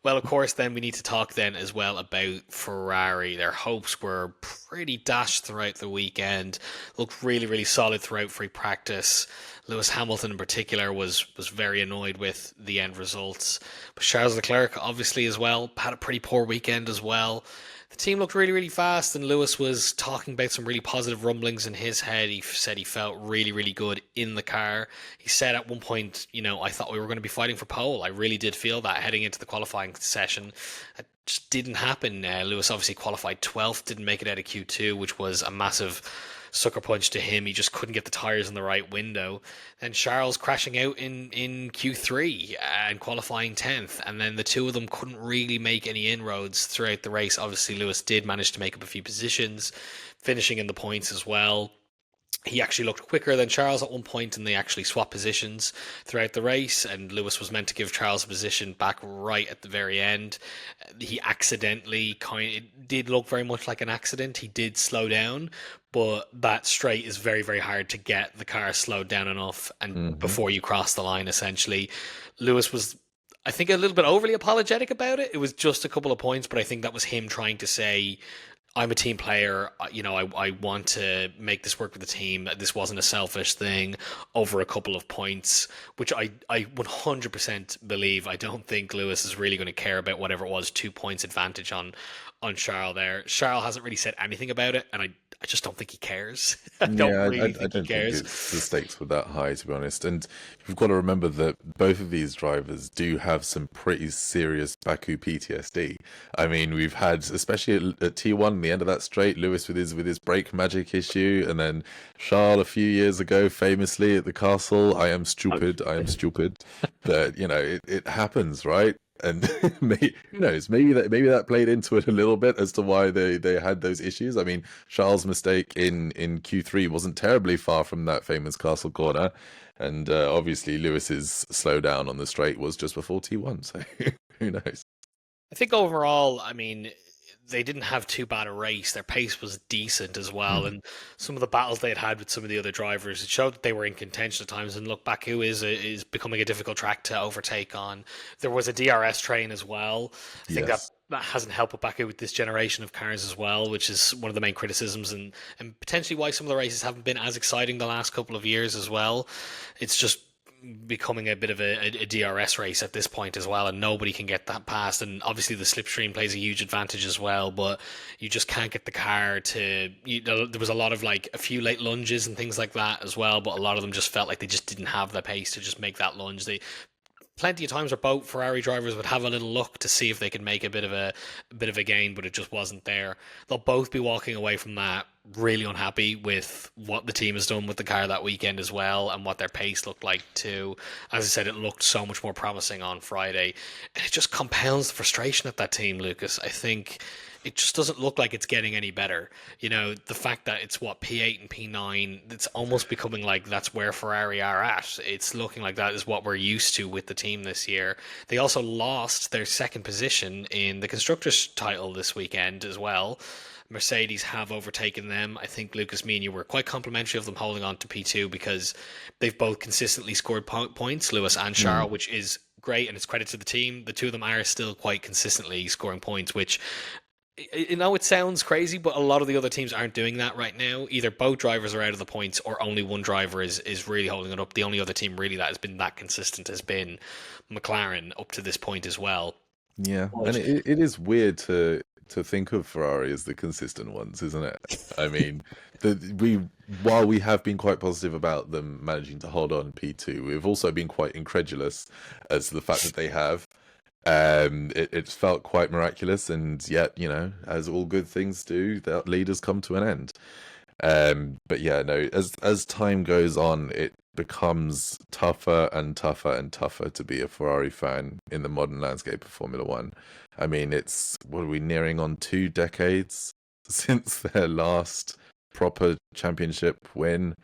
Well, of course, then we need to talk then as well about Ferrari. Their hopes were pretty dashed throughout the weekend. Looked really, really solid throughout free practice. Lewis Hamilton in particular was very annoyed with the end results. But Charles Leclerc obviously as well had a pretty poor weekend as well. The team looked really, really fast, and Lewis was talking about some really positive rumblings in his head. He said he felt really, really good in the car. He said at one point, I thought we were going to be fighting for pole. I really did feel that heading into the qualifying session. It just didn't happen. Lewis obviously qualified 12th, didn't make it out of Q2, which was a massive sucker punch to him. He just couldn't get the tires in the right window. Then Charles crashing out in Q3 and qualifying 10th, and then the two of them couldn't really make any inroads throughout the race. Obviously Lewis did manage to make up a few positions, finishing in the points as well. He actually looked quicker than Charles at one point, and they actually swapped positions throughout the race, and Lewis was meant to give Charles a position back right at the very end. He accidentally it did look very much like an accident. He did slow down, but that straight is very, very hard to get the car slowed down enough and before you cross the line, essentially. Lewis was, I think, a little bit overly apologetic about it. It was just a couple of points, but I think that was him trying to say, I'm a team player. I want to make this work with the team. This wasn't a selfish thing over a couple of points, which I 100% believe. I don't think Lewis is really going to care about whatever it was, 2 points advantage on Charles there. Charles hasn't really said anything about it, and I just don't think he cares. I don't Yeah, really I think he don't think cares. the stakes were that high, to be honest. And you've got to remember that both of these drivers do have some pretty serious Baku PTSD. I mean, we've had, especially at T1, the end of that straight, Lewis with his brake magic issue, and then Charles a few years ago, famously at the castle, I am stupid. But it happens, right? And who knows? Maybe that played into it a little bit as to why they had those issues. I mean, Charles' mistake in Q3 wasn't terribly far from that famous castle corner, and obviously Lewis's slowdown on the straight was just before T1. So who knows? I think overall, I mean, they didn't have too bad a race. Their pace was decent as well, and some of the battles they had with some of the other drivers, it showed that they were in contention at times. And look, Baku is becoming a difficult track to overtake on. There was a DRS train as well. I think Yes. that hasn't helped with Baku with this generation of cars as well, which is one of the main criticisms, and potentially why some of the races haven't been as exciting the last couple of years as well. It's just becoming a bit of a DRS race at this point as well, and nobody can get that past. And obviously the slipstream plays a huge advantage as well, but you just can't get the car to. There was a lot of like a few late lunges and things like that as well, but a lot of them just felt like they just didn't have the pace to just make that lunge. They plenty of times where both Ferrari drivers would have a little look to see if they could make a bit of a gain, but it just wasn't there. They'll both be walking away from that really unhappy with what the team has done with the car that weekend as well, and what their pace looked like too. As I said, it looked so much more promising on Friday, and it just compounds the frustration at that team, Lucas. I think it just doesn't look like it's getting any better. The fact that it's P8 and P9, it's almost becoming like that's where Ferrari are at. It's looking like that is what we're used to with the team this year. They also lost their second position in the Constructors' title this weekend as well. Mercedes have overtaken them. I think Lucas, me and you were quite complimentary of them holding on to P2 because they've both consistently scored points, Lewis and Charles, which is great, and it's credit to the team. The two of them are still quite consistently scoring points, which You know, it sounds crazy, but a lot of the other teams aren't doing that right now. Either both drivers are out of the points, or only one driver is really holding it up. The only other team really that has been that consistent has been McLaren up to this point as well. Yeah, and But it is weird to think of Ferrari as the consistent ones, isn't it? I mean, we while we have been quite positive about them managing to hold on P2, we've also been quite incredulous as to the fact that they have. It's felt quite miraculous, and yet, as all good things do, that leaders come to an end. But yeah, no, as time goes on, it becomes tougher and tougher and tougher to be a Ferrari fan in the modern landscape of Formula One. I mean, what are we nearing on 2 decades since their last proper championship win?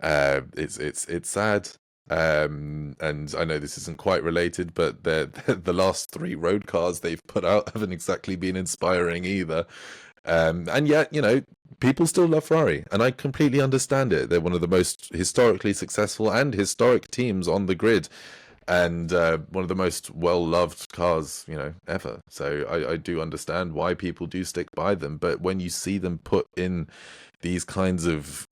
It's sad. And I know this isn't quite related, but the last three road cars they've put out haven't exactly been inspiring either. And yet, people still love Ferrari, and I completely understand it. They're one of the most historically successful and historic teams on the grid, and one of the most well-loved cars, ever. So I do understand why people do stick by them. But when you see them put in these kinds of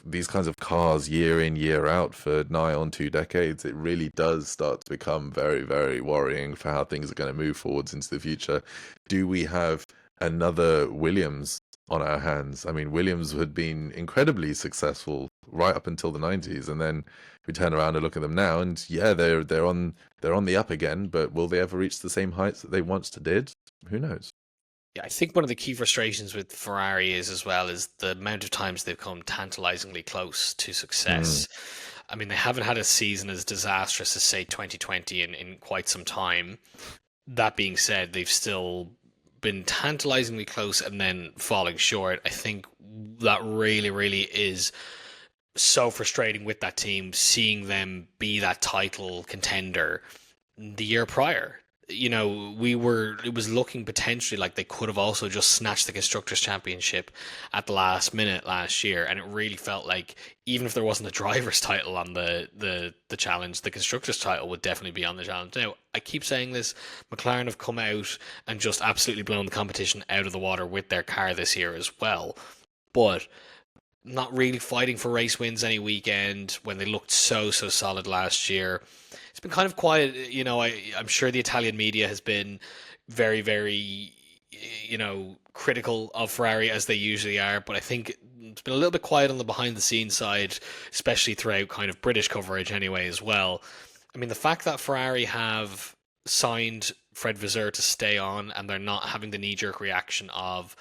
cars year in year out for nigh on 2 decades, it really does start to become very, very worrying for how things are going to move forwards into the future. Do we have another Williams on our hands? I mean, Williams had been incredibly successful right up until the 90s, and then we turn around and look at them now, and yeah, they're on the up again, but will they ever reach the same heights that they once did? Who knows? yeah, I think one of the key frustrations with Ferrari is as well is the amount of times they've come tantalizingly close to Mm, success. I mean, they haven't had a season as disastrous as say 2020 in quite some time. That being said, they've still been tantalizingly close and then falling short. I think that really, really is so frustrating with that team, seeing them be that title contender the year prior. It was looking potentially like they could have also just snatched the Constructors' Championship at the last minute last year. And it really felt like even if there wasn't a driver's title on the challenge, the Constructors' title would definitely be on the challenge. Now, I keep saying this, McLaren have come out and just absolutely blown the competition out of the water with their car this year as well. But not really fighting for race wins any weekend when they looked so solid last year. It's been kind of quiet. I'm sure the Italian media has been very, very, critical of Ferrari as they usually are, but I think it's been a little bit quiet on the behind the scenes side, especially throughout kind of British coverage anyway as well. I mean, the fact that Ferrari have signed Fred Vasseur to stay on and they're not having the knee jerk reaction of,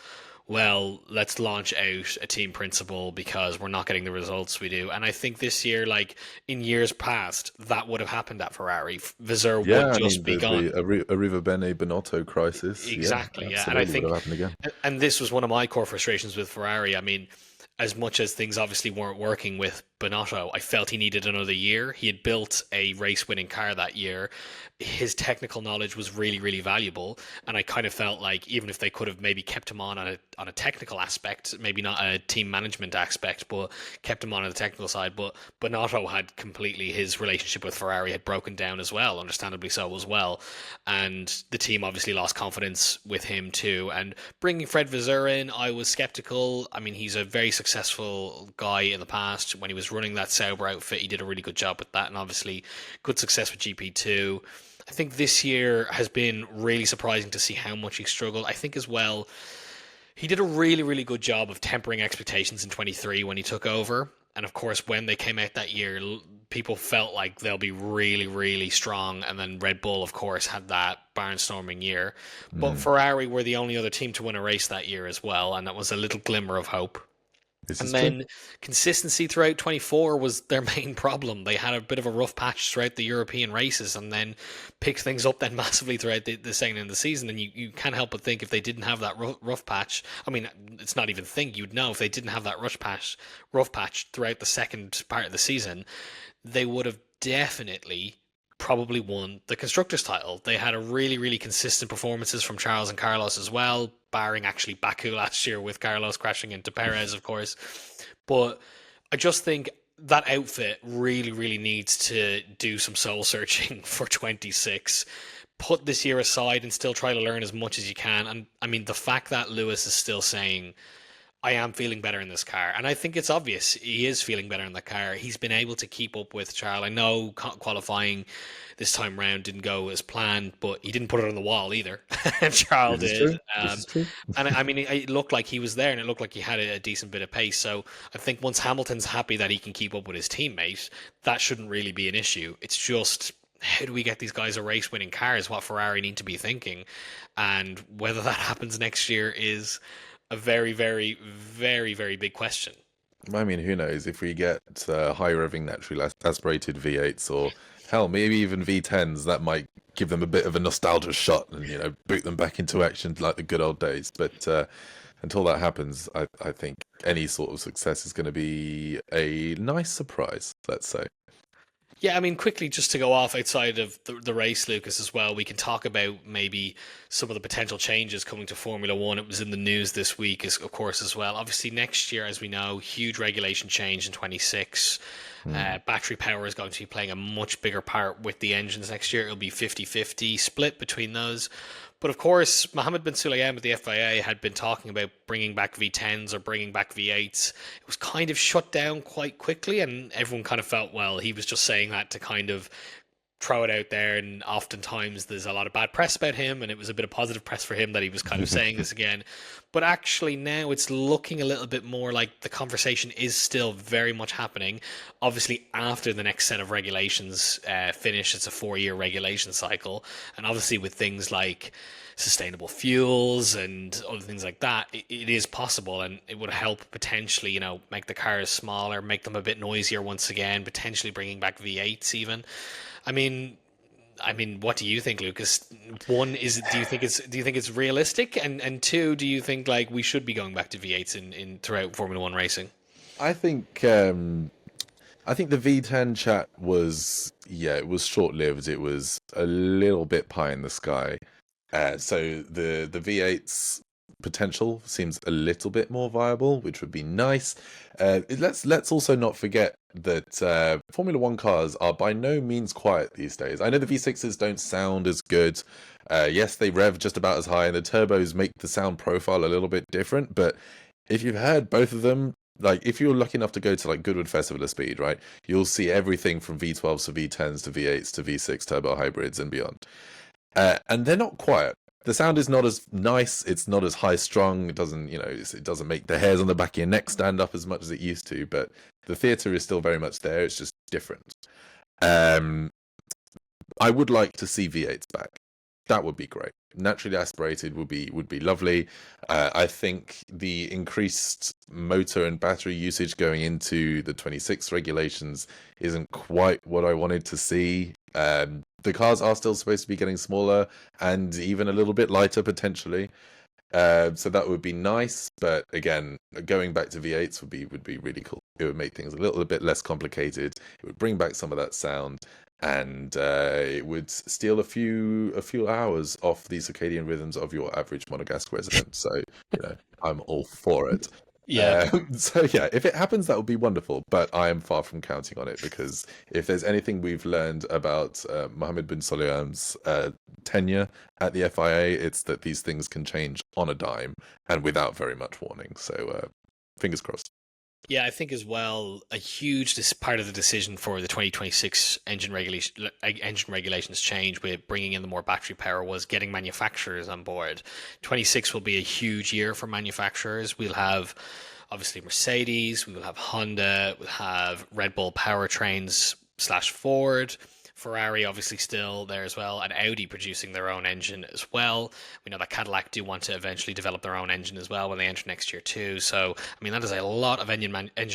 well, let's launch out a team principal because we're not getting the results we do. And I think this year, like in years past, that would have happened at Ferrari. Vasseur yeah, would I just mean be the gone. Arriva Bene Benotto crisis. Yeah, Exactly, yeah. And I absolutely would think, have happened again. and this was one of my core frustrations with Ferrari. I mean, as much as things obviously weren't working with Binotto, I felt he needed another year. He had built a race winning car that year. His technical knowledge was really, really valuable. And I kind of felt like even if they could have maybe kept him on a technical aspect, maybe not a team management aspect, but kept him on the technical side. But Binotto had completely, his relationship with Ferrari had broken down as well, understandably so as well. And the team obviously lost confidence with him too. And bringing Fred Vasseur in, I was skeptical. I mean, he's a very successful guy in the past. When he was running that Sauber outfit, he did a really good job with that, and obviously good success with GP2. I think this year has been really surprising to see how much he struggled. I think as well, he did a really, really good job of tempering expectations in 23 when he took over. And of course, when they came out that year, people felt like they'll be really, really strong. And then Red Bull, of course, had that barnstorming year. But Mm, Ferrari were the only other team to win a race that year as well. And that was a little glimmer of hope. this And is true. then consistency throughout 24 was their main problem. They had a bit of a rough patch throughout the European races and then picked things up then massively throughout the second end of the season. And you can't help but think if they didn't have that rough patch, I mean, it's not even think, you'd know if they didn't have that rough patch throughout the second part of the season, they would have definitely probably won the constructors title. They had a really, really consistent performances from Charles and Carlos as well, barring actually Baku last year with Carlos crashing into Perez, of course. But I just think that outfit really, really needs to do some soul searching for 26 put this year aside and still try to learn as much as you can. And I mean, the fact that Lewis is still saying, I am feeling better in this car. And I think it's obvious he is feeling better in the car. He's been able to keep up with Charles. I know qualifying this time round didn't go as planned, but he didn't put it on the wall either. Charles This is did. true. This is true. And I mean, it looked like he was there and it looked like he had a decent bit of pace. So I think once Hamilton's happy that he can keep up with his teammate, that shouldn't really be an issue. It's just, how do we get these guys a race winning car is what Ferrari need to be thinking. And whether that happens next year is a very, very, very, very big question. I mean, who knows if we get high revving naturally aspirated V8s or hell, maybe even V10s, that might give them a bit of a nostalgia shot and boot them back into action like the good old days. But until that happens, I think any sort of success is going to be a nice surprise. Let's say. Yeah, I mean, quickly, just to go off outside of the race, Lucas, as well, we can talk about maybe some of the potential changes coming to Formula One. It was in the news this week, of course, as well. Obviously, next year, as we know, huge regulation change in 26. Battery power is going to be playing a much bigger part with the engines next year. It'll be 50-50 split between those. But of course, Mohammed bin Sulayem at the FIA had been talking about bringing back V10s or bringing back V8s. It was kind of shut down quite quickly, and everyone kind of felt, well, he was just saying that to kind of throw it out there, and oftentimes there's a lot of bad press about him, and it was a bit of positive press for him that he was kind of saying this again. But actually now it's looking a little bit more like the conversation is still very much happening. Obviously after the next set of regulations finish, it's a 4-year regulation cycle, and obviously with things like sustainable fuels and other things like that, it is possible, and it would help potentially, make the cars smaller, make them a bit noisier once again, potentially bringing back V8s even. I mean, what do you think, Lucas? One, do you think it's realistic, and two, do you think like we should be going back to V8s in throughout Formula One racing? I think the V10 chat was it was short lived. It was a little bit pie in the sky. So the V8's potential seems a little bit more viable, which would be nice. Let's also not forget that Formula One cars are by no means quiet these days. I know the V6s don't sound as good. Yes, they rev just about as high, and the turbos make the sound profile a little bit different. But if you've heard both of them, like if you're lucky enough to go to like Goodwood Festival of Speed, right, you'll see everything from V12s to V10s to V8s to V6 turbo hybrids and beyond. And they're not quiet. The sound is not as nice. It's not as high strung. It doesn't, it doesn't make the hairs on the back of your neck stand up as much as it used to. But the theatre is still very much there. It's just different. I would like to see V8s back. That would be great. Naturally aspirated would be lovely. I think the increased motor and battery usage going into the 26 regulations isn't quite what I wanted to see. The cars are still supposed to be getting smaller and even a little bit lighter potentially. So that would be nice, but again, going back to V8s would be really cool. It would make things a little bit less complicated. It would bring back some of that sound, and it would steal a few hours off the circadian rhythms of your average Monegasque resident. So I'm all for it. Yeah. So yeah, if it happens, that would be wonderful. But I am far from counting on it, because if there's anything we've learned about Mohammed bin Sulayem's tenure at the FIA, it's that these things can change on a dime and without very much warning. So fingers crossed. Yeah, I think as well, a huge part of the decision for the 2026 engine regulations change with bringing in the more battery power was getting manufacturers on board. 26 will be a huge year for manufacturers. We'll have obviously Mercedes, we will have Honda, we'll have Red Bull powertrains / Ford. Ferrari obviously still there as well, and Audi producing their own engine as well. We know that Cadillac do want to eventually develop their own engine as well when they enter next year too. So, I mean, that is a lot of engine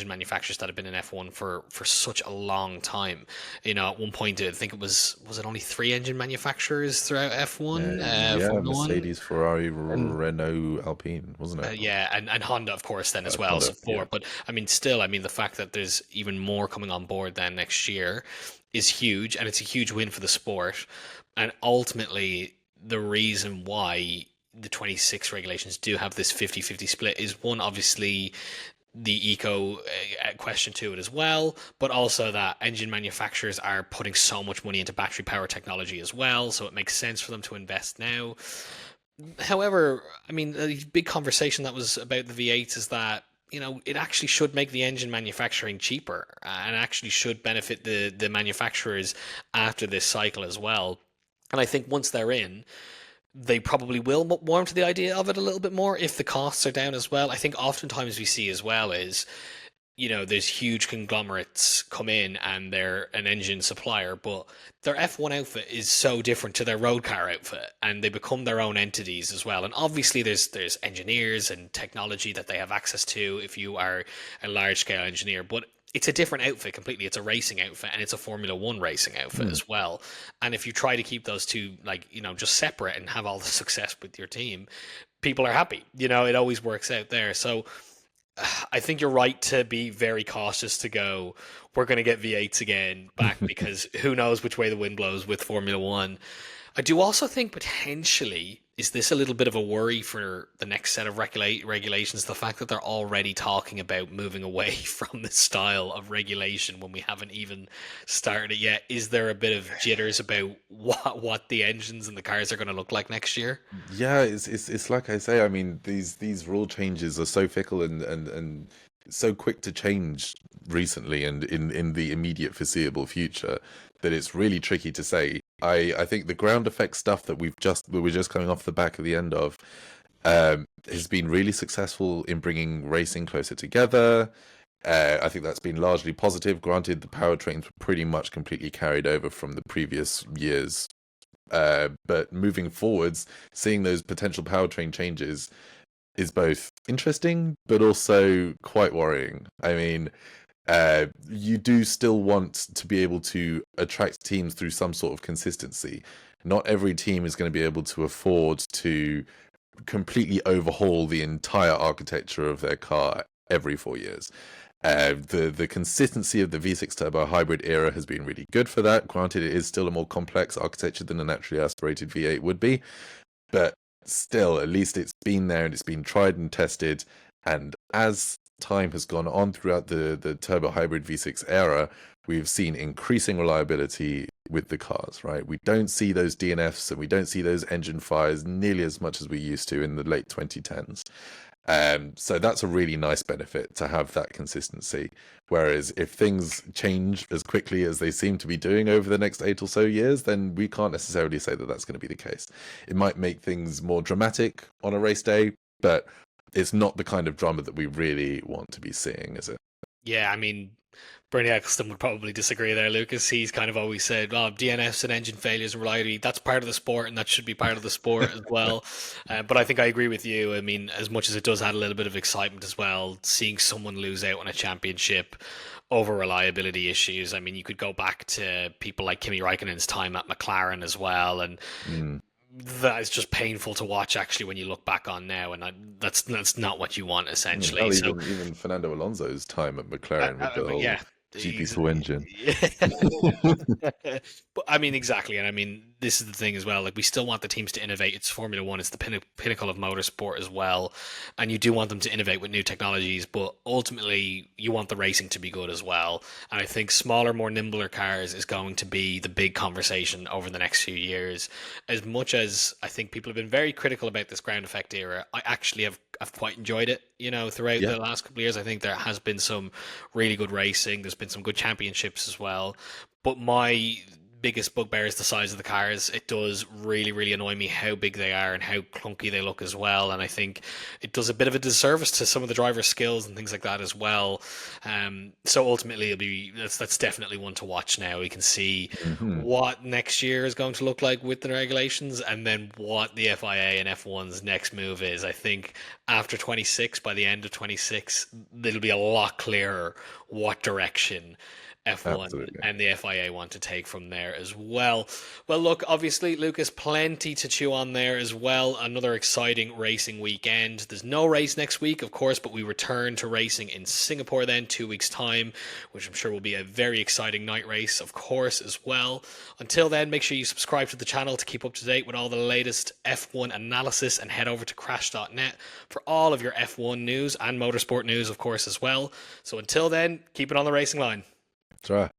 manufacturers that have been in F1 for such a long time. At one point, I think was it only 3 engine manufacturers throughout F1? Mercedes, Ferrari, Renault, Alpine, wasn't it? And Honda, of course, then as well. Honda, so 4. But, I mean, still, the fact that there's even more coming on board then next year is huge, and it's a huge win for the sport. And ultimately, the reason why the 26 regulations do have this 50-50 split is, one, obviously the eco question to it as well, but also that engine manufacturers are putting so much money into battery power technology as well, so it makes sense for them to invest now. However, I mean, a big conversation that was about the V8s is that it actually should make the engine manufacturing cheaper and actually should benefit the manufacturers after this cycle as well. And I think once they're in, they probably will warm to the idea of it a little bit more if the costs are down as well. I think oftentimes we see as well is there's huge conglomerates come in and they're an engine supplier, but their F1 outfit is so different to their road car outfit, and they become their own entities as well. And obviously, there's engineers and technology that they have access to if you are a large scale engineer, but it's a different outfit completely. It's a racing outfit and it's a Formula One racing outfit as well. And if you try to keep those two, like, just separate and have all the success with your team, people are happy. It always works out there. So I think you're right to be very cautious to go, we're going to get V8s again back because who knows which way the wind blows with Formula One. I do also think potentially, is this a little bit of a worry for the next set of regulations? The fact that they're already talking about moving away from the style of regulation when we haven't even started it yet. Is there a bit of jitters about what the engines and the cars are going to look like next year? Yeah, it's like I say. I mean, these rule changes are so fickle and so quick to change recently and in the immediate foreseeable future that it's really tricky to say. I think the ground effect stuff that we're just coming off the back of the end of has been really successful in bringing racing closer together. I think that's been largely positive. Granted, the powertrains were pretty much completely carried over from the previous years. But moving forwards, seeing those potential powertrain changes is both interesting but also quite worrying. I mean, you do still want to be able to attract teams through some sort of consistency. Not every team is going to be able to afford to completely overhaul the entire architecture of their car every 4 years. The consistency of the V6 turbo hybrid era has been really good for that. Granted, it is still a more complex architecture than a naturally aspirated V8 would be, but still, at least it's been there and it's been tried and tested. And as time has gone on throughout the turbo hybrid V6 era, we've seen increasing reliability with the cars, right? We don't see those DNFs and we don't see those engine fires nearly as much as we used to in the late 2010s. So that's a really nice benefit to have that consistency. Whereas if things change as quickly as they seem to be doing over the next 8 or so years, then we can't necessarily say that that's going to be the case. It might make things more dramatic on a race day, but it's not the kind of drama that we really want to be seeing, is it? Yeah, I mean, Bernie Eccleston would probably disagree there, Lucas. He's kind of always said, "Oh, DNFs and engine failures and reliability, that's part of the sport, and that should be part of the sport as well." But I think I agree with you. I mean, as much as it does add a little bit of excitement as well, seeing someone lose out on a championship over reliability issues. I mean, you could go back to people like Kimi Raikkonen's time at McLaren as well, and that is just painful to watch actually when you look back on now, and that's not what you want essentially. Hell, So even Fernando Alonso's time at McLaren with the whole yeah, GP2 engine. but I mean, exactly. And I mean, this is the thing as well. Like, we still want the teams to innovate. It's Formula One. It's the pinnacle of motorsport as well. And you do want them to innovate with new technologies, but ultimately you want the racing to be good as well. And I think smaller, more nimbler cars is going to be the big conversation over the next few years. As much as I think people have been very critical about this ground effect era, I actually have I've quite enjoyed it, throughout the last couple of years. I think there has been some really good racing. There's been some good championships as well. But my biggest bugbear is the size of the cars. It does really, really annoy me how big they are and how clunky they look as well. And I think it does a bit of a disservice to some of the driver's skills and things like that as well. So ultimately, that's definitely one to watch now. We can see what next year is going to look like with the regulations, and then what the FIA and F1's next move is. I think after 26, by the end of 26, it'll be a lot clearer what direction F1 Absolutely. and the FIA want to take from there as well. Well, look, obviously, Lucas, plenty to chew on there as well. Another exciting racing weekend. There's no race next week, of course, but we return to racing in Singapore then, 2 weeks' time, which I'm sure will be a very exciting night race, of course, as well. Until then, make sure you subscribe to the channel to keep up to date with all the latest F1 analysis, and head over to crash.net for all of your F1 news and motorsport news, of course, as well. So until then, keep it on the racing line. That's right.